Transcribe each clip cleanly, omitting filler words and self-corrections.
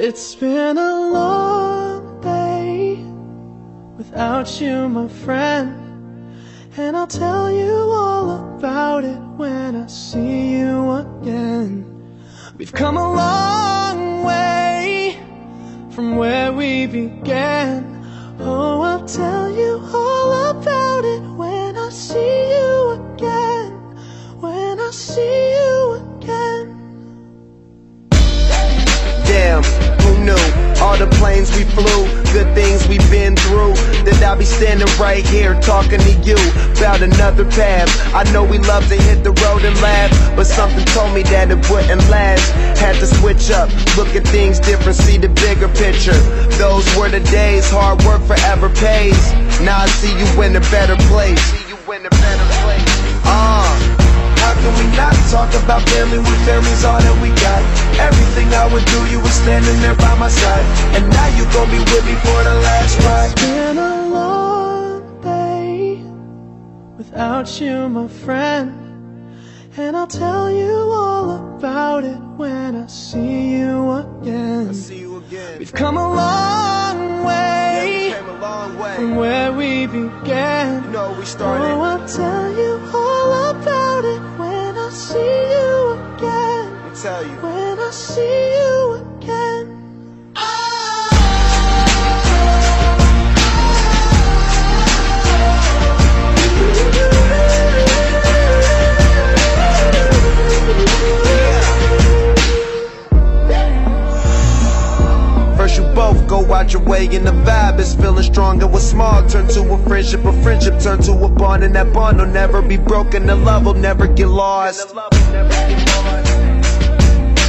It's been a long day without you, my friend, and I'll tell you all about it when I see you again. We've come a long way from where we began. Oh, I'll tell you all about it when I see you again. When I see you again. Damn, who knew? All the planes we flew, good things we've been through, that I'll be standing right here talking to you about another path. I know we love to hit the road and laugh, but something told me that it wouldn't last. Had to switch up, look at things different, see the bigger picture. Those were the days, hard work forever pays. Now I see you in a better place. How can we not talk about family when family's all that we got? Everything I would do, you were standing there by my side, and now you gon' be with me for the last ride. It's been a long day without you, my friend, and I'll tell you all about it when I see you again. We've come a long way, from where we began. You know we started. Oh, I'll tell you all about it when I see you again. Tell you. When I see you again. First you both go out your way and the vibe is feeling strong. And what's small turn to a friendship turn to a bond, and that bond will never be broken. The love will never get lost.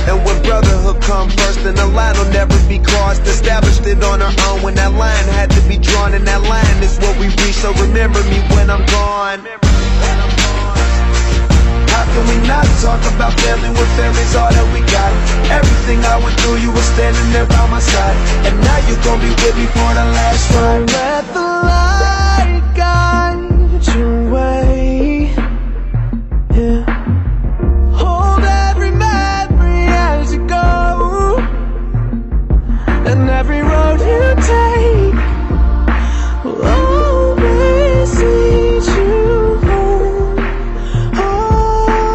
And when brotherhood come first, then the line will never be crossed. Established it on our own when that line had to be drawn, and that line is what we reach. So remember me when I'm gone. How can we not talk about family when family's all that we got? Everything I went through, you were standing there by my side, and now you gon' be with me for the last ride. Let the light guide your way. Yeah. Hold every memory as you go, and every road you take will always lead you home. Oh,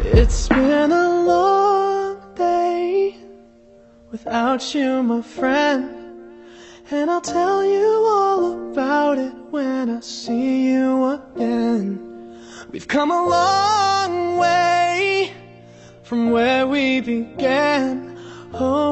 it's been a long day without you, my friend, and I'll tell you all about it when I see you again. We've come a long way from where we began. Oh,